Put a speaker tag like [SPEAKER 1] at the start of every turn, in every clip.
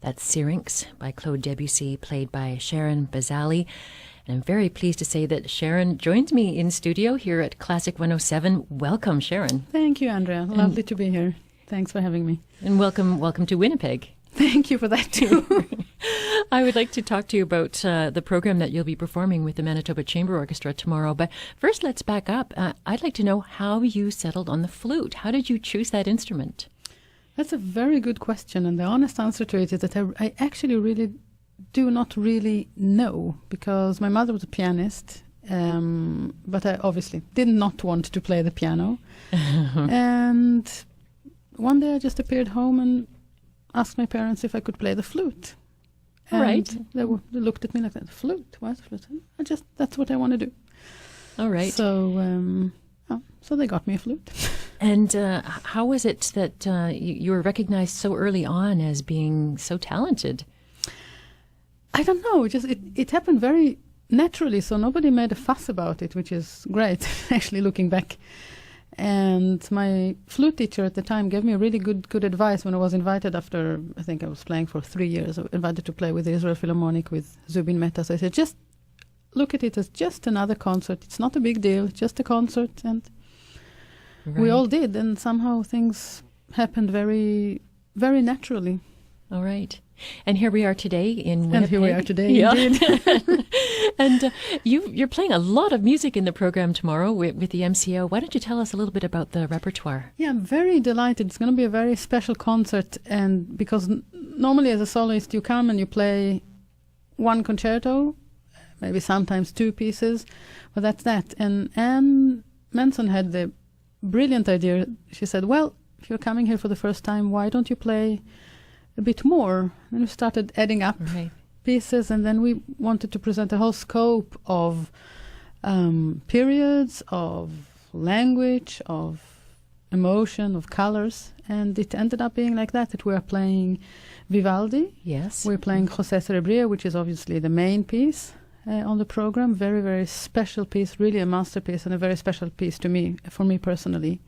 [SPEAKER 1] That's Syrinx by Claude Debussy, played by Sharon Bezaly. And I'm very pleased to say that Sharon joins me in studio here at Classic 107. Welcome, Sharon.
[SPEAKER 2] Thank you, Andrea. Lovely to be here. Thanks for having me.
[SPEAKER 1] And welcome to Winnipeg.
[SPEAKER 2] Thank you for that, too.
[SPEAKER 1] I would like to talk to you about the program that you'll be performing with the Manitoba Chamber Orchestra tomorrow. But first, let's back up. I'd like to know how you settled on the flute. How did you choose that instrument?
[SPEAKER 2] That's a very good question. And the honest answer to it is that I actually really do not really know, because my mother was a pianist, but I obviously did not want to play the piano. And one day I just appeared home and asked my parents if I could play the flute. And
[SPEAKER 1] right.
[SPEAKER 2] They looked at me like that. Flute? What's flute? That's what I want to do.
[SPEAKER 1] All right.
[SPEAKER 2] So, so they got me a flute.
[SPEAKER 1] And how was it that you were recognized so early on as being so talented?
[SPEAKER 2] I don't know. It happened very naturally, so nobody made a fuss about it, which is great, actually, looking back. And my flute teacher at the time gave me a really good advice when I was invited after, I think I was playing for 3 years, invited to play with the Israel Philharmonic with Zubin Mehta. So I said, just look at it as just another concert. It's not a big deal, just a concert. And we all did. And somehow things happened very, very naturally.
[SPEAKER 1] All right. And here we are today in Winnipeg.
[SPEAKER 2] And here we are today, indeed.
[SPEAKER 1] And you're playing a lot of music in the program tomorrow with the MCO. Why don't you tell us a little bit about the repertoire?
[SPEAKER 2] Yeah, I'm very delighted. It's going to be a very special concert, and because normally as a soloist you come and you play one concerto, maybe sometimes two pieces, but that's that. And Anne Manson had the brilliant idea. She said, well, if you're coming here for the first time, why don't you play a bit more? And we started adding up pieces, and then we wanted to present a whole scope of periods, of language, of emotion, of colors, and it ended up being like that we are playing Vivaldi. Yes. We're playing José Cerebria, which is obviously the main piece on the program. Very, very special piece, really a masterpiece, and a very special piece to me, for me personally.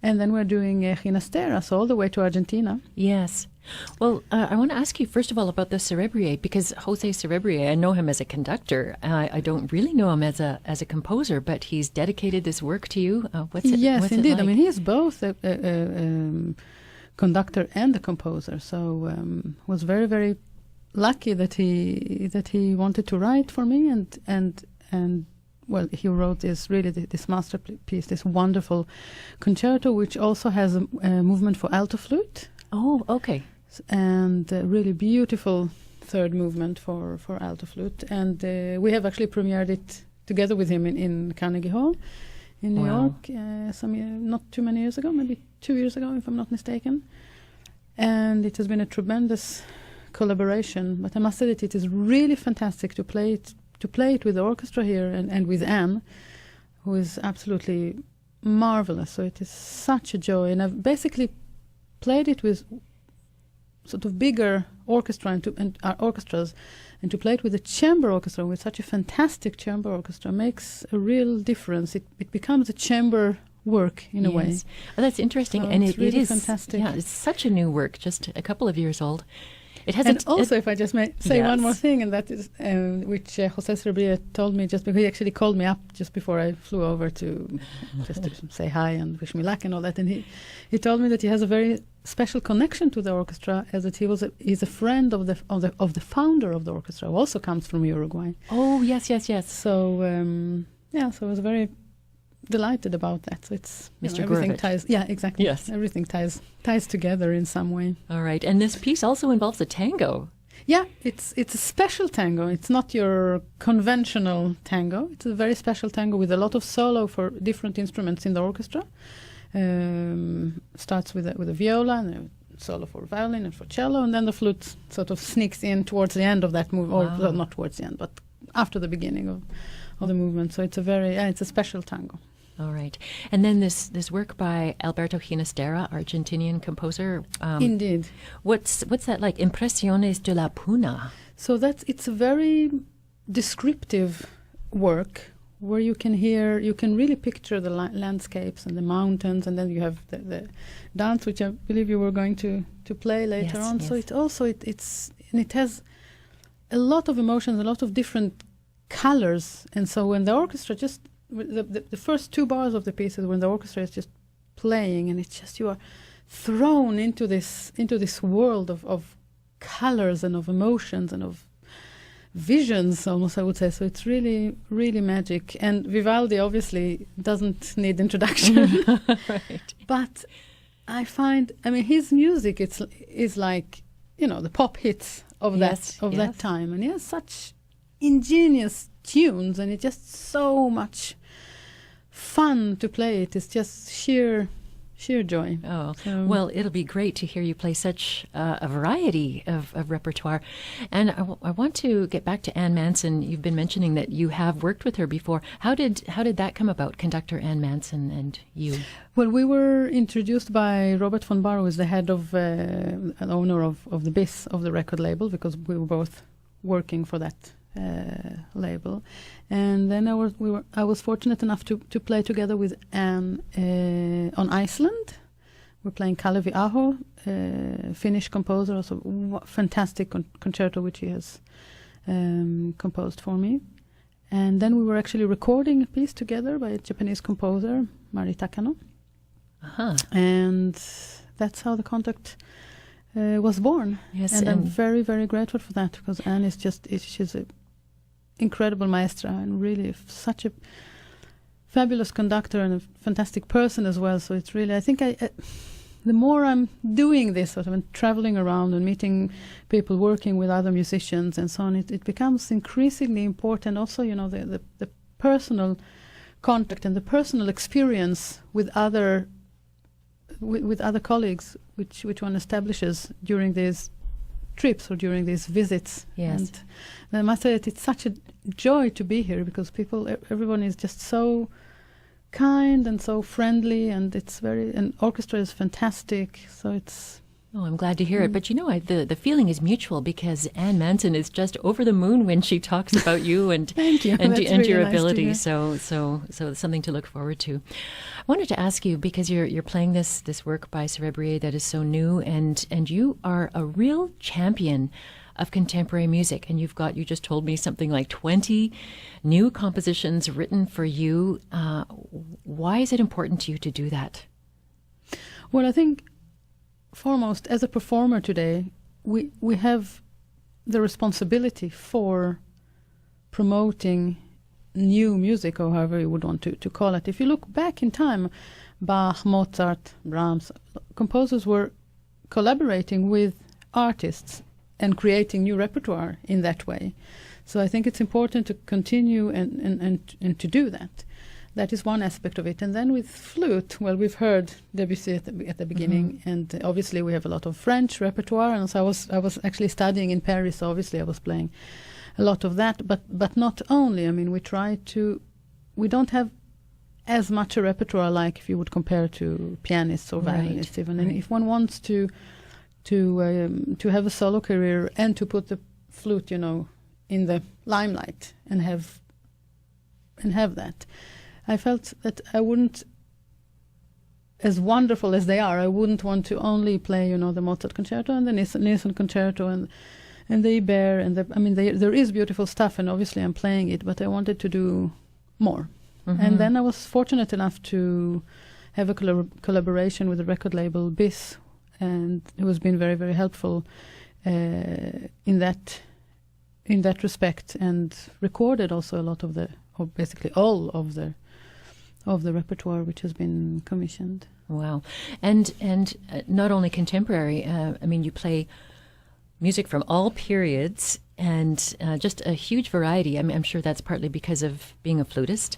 [SPEAKER 2] And then we're doing Ginastera, so all the way to Argentina.
[SPEAKER 1] Yes. Well, I want to ask you, first of all, about the Cerebrie, because José Cerebrie, I know him as a conductor. I don't really know him as a composer, but he's dedicated this work to you.
[SPEAKER 2] Yes, indeed.
[SPEAKER 1] Like?
[SPEAKER 2] I mean, he is both a conductor and a composer, so was very, very lucky that he wanted to write for me, and well, he wrote this masterpiece, this wonderful concerto, which also has a movement for alto flute.
[SPEAKER 1] Oh, okay.
[SPEAKER 2] And a really beautiful third movement for alto flute. And we have actually premiered it together with him in Carnegie Hall in New York, not too many years ago, maybe 2 years ago, if I'm not mistaken. And it has been a tremendous collaboration. But I must say that it is really fantastic to play it with the orchestra here and with Anne, who is absolutely marvelous. So it is such a joy. And I've basically played it with sort of bigger orchestras, and to play it with a chamber orchestra, with such a fantastic chamber orchestra, makes a real difference. It becomes a chamber work in a way.
[SPEAKER 1] Oh, that's interesting.
[SPEAKER 2] So
[SPEAKER 1] and
[SPEAKER 2] it
[SPEAKER 1] it is
[SPEAKER 2] fantastic.
[SPEAKER 1] Yeah, it's such a new work, just a couple of years old. It has
[SPEAKER 2] if I just may say one more thing, and that is which José Cerebria told me, just because he actually called me up just before I flew over to just to say hi and wish me luck and all that, and he told me that he has a very special connection to the orchestra, as that he's a friend of the founder of the orchestra, who also comes from Uruguay.
[SPEAKER 1] Oh, yes.
[SPEAKER 2] So so I was very delighted about that. So it's
[SPEAKER 1] Mr.
[SPEAKER 2] Everything
[SPEAKER 1] Gurevich.
[SPEAKER 2] ties. Yeah, exactly.
[SPEAKER 1] Yes,
[SPEAKER 2] everything ties together in some way.
[SPEAKER 1] All right, and this piece also involves a tango.
[SPEAKER 2] Yeah, it's a special tango. It's not your conventional tango. It's a very special tango with a lot of solo for different instruments in the orchestra. Starts with a viola and a solo for violin and for cello, and then the flute sort of sneaks in towards the end of that move, or not towards the end, but after the beginning of the movement. So it's it's a special tango.
[SPEAKER 1] All right. And then this work by Alberto Ginastera, Argentinian composer.
[SPEAKER 2] Indeed.
[SPEAKER 1] What's that like? Impresiones de la Puna.
[SPEAKER 2] So it's a very descriptive work where you can really picture the landscapes and the mountains, and then you have the dance, which I believe you were going to play later on. Yes. So it has a lot of emotions, a lot of different colors, and so when the orchestra the first 2 bars of the pieces, when the orchestra is just playing, and it's just you are thrown into this world of colors and of emotions and of visions, almost, I would say. So it's really, really magic. And Vivaldi obviously doesn't need introduction.
[SPEAKER 1] Right.
[SPEAKER 2] But I find, his music is like, the pop hits of that time. And he has such ingenious tunes, and it's just so much fun to play it. It's just sheer joy.
[SPEAKER 1] Oh, well, it'll be great to hear you play such a variety of repertoire. And I want to get back to Anne Manson. You've been mentioning that you have worked with her before. How did that come about, conductor Anne Manson and you?
[SPEAKER 2] Well, we were introduced by Robert von Bar, who is the head of, an owner of the BIS, of the record label, because we were both working for that label. And then I was fortunate enough to play together with Anne on Iceland. We're playing Kalevi Aho, Finnish composer, also fantastic concerto which he has composed for me. And then we were actually recording a piece together by a Japanese composer, Mari Takano.
[SPEAKER 1] Uh-huh.
[SPEAKER 2] And that's how the contact was born.
[SPEAKER 1] Yes,
[SPEAKER 2] and I'm very, very grateful for that, because Anne is she's a incredible maestra, and really such a fabulous conductor and a fantastic person as well. So it's really, I think the more I'm doing this sort of and traveling around and meeting people, working with other musicians and so on, it becomes increasingly important also, the personal contact and the personal experience with other colleagues, which one establishes during these trips or during these visits.
[SPEAKER 1] Yes.
[SPEAKER 2] And I must say that it's such a joy to be here, because everyone is just so kind and so friendly, and and orchestra is fantastic. So it's...
[SPEAKER 1] Oh, I'm glad to hear it. But the feeling is mutual, because Anne Manson is just over the moon when she talks about you and
[SPEAKER 2] Thank you.
[SPEAKER 1] and
[SPEAKER 2] really
[SPEAKER 1] your
[SPEAKER 2] nice
[SPEAKER 1] ability. So something to look forward to. I wanted to ask you, because you're playing this work by Cerebrier that is so new, and you are a real champion of contemporary music, and you just told me something like 20 new compositions written for you. Why is it important to you to do that?
[SPEAKER 2] Well, I think foremost, as a performer today, we have the responsibility for promoting new music, or however you would want to call it. If you look back in time, Bach, Mozart, Brahms, composers were collaborating with artists and creating new repertoire in that way. So I think it's important to continue and to do that. That is one aspect of it. And then with flute, well, we've heard Debussy at the beginning, and obviously we have a lot of French repertoire. And so I was actually studying in Paris, so obviously I was playing a lot of that. But not only. We don't have as much a repertoire like if you would compare to pianists or violinists even. And if one wants to have a solo career and to put the flute, in the limelight and have that, I felt that I wouldn't, as wonderful as they are, I wouldn't want to only play, the Mozart concerto and the Nielsen concerto and the Iber and there is beautiful stuff, and obviously I'm playing it, but I wanted to do more. Mm-hmm. And then I was fortunate enough to have a collaboration with the record label BIS, and it has been very, very helpful in that respect, and recorded also a lot of or basically all of the repertoire which has been commissioned.
[SPEAKER 1] Wow. And not only contemporary, you play music from all periods, and just a huge variety. I'm sure that's partly because of being a flutist.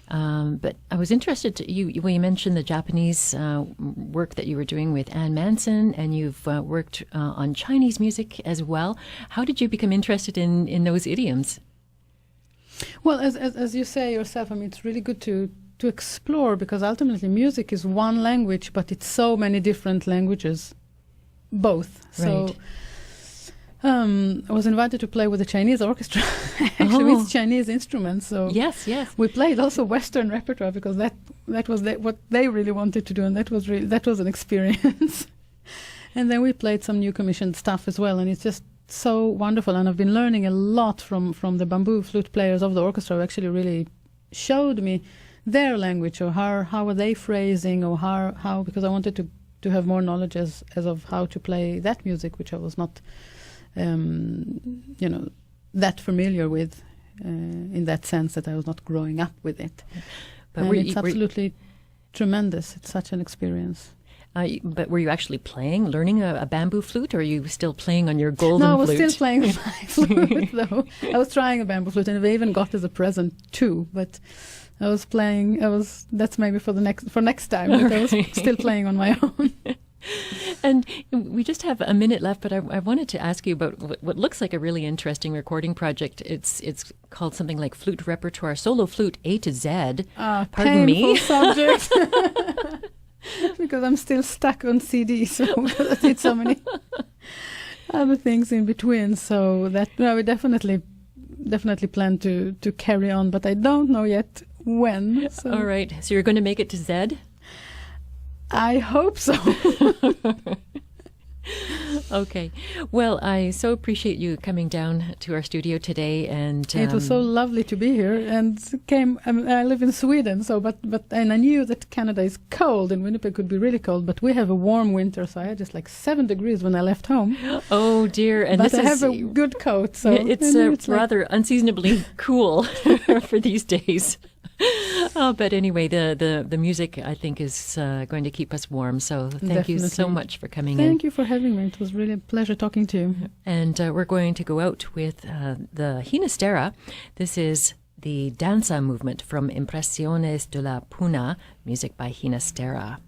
[SPEAKER 1] But I was interested you mentioned the Japanese work that you were doing with Anne Manson, and you've worked on Chinese music as well. How did you become interested in those idioms?
[SPEAKER 2] Well, as you say yourself, it's really good to explore, because ultimately music is one language, but it's so many different languages, both.
[SPEAKER 1] Right.
[SPEAKER 2] I was invited to play with the Chinese orchestra, actually with Chinese instruments. So
[SPEAKER 1] yes,
[SPEAKER 2] we played also Western repertoire because that was what they really wanted to do, and that was an experience. And then we played some new commissioned stuff as well, and it's just so wonderful. And I've been learning a lot from the bamboo flute players of the orchestra, who actually really showed me their language, or how are they phrasing, or how because I wanted to have more knowledge as of how to play that music, which I was not that familiar with, in that sense that I was not growing up with it. But it's absolutely tremendous. It's such an experience.
[SPEAKER 1] But were you actually learning a bamboo flute, or are you still playing on your golden flute?
[SPEAKER 2] No, I was still playing with my flute, though. I was trying a bamboo flute, and I even got as a present too. But I was playing. That's maybe for next time. But I was still playing on my own.
[SPEAKER 1] And we just have a minute left, but I wanted to ask you about what looks like a really interesting recording project. It's called something like Flute Repertoire, Solo Flute A to Z. Pardon me.
[SPEAKER 2] Subject. Because I'm still stuck on CD, so I did so many other things in between. So that we definitely plan to carry on, but I don't know yet when. So.
[SPEAKER 1] All right. So you're going to make it to Z?
[SPEAKER 2] I hope so.
[SPEAKER 1] Okay. Well, I so appreciate you coming down to our studio today, and
[SPEAKER 2] it was so lovely to be here. And I live in Sweden, so but I knew that Canada is cold, and Winnipeg could be really cold. But we have a warm winter, so I had just like 7 degrees when I left home.
[SPEAKER 1] Oh dear! And
[SPEAKER 2] but I have a good coat, so
[SPEAKER 1] it's rather unseasonably cool for these days. Oh, but anyway, the music, I think, is going to keep us warm. So thank you so much for coming in.
[SPEAKER 2] Thank you for having me. It was really a pleasure talking to you.
[SPEAKER 1] And we're going to go out with the Ginastera. This is the danza movement from Impresiones de la Puna, music by Ginastera.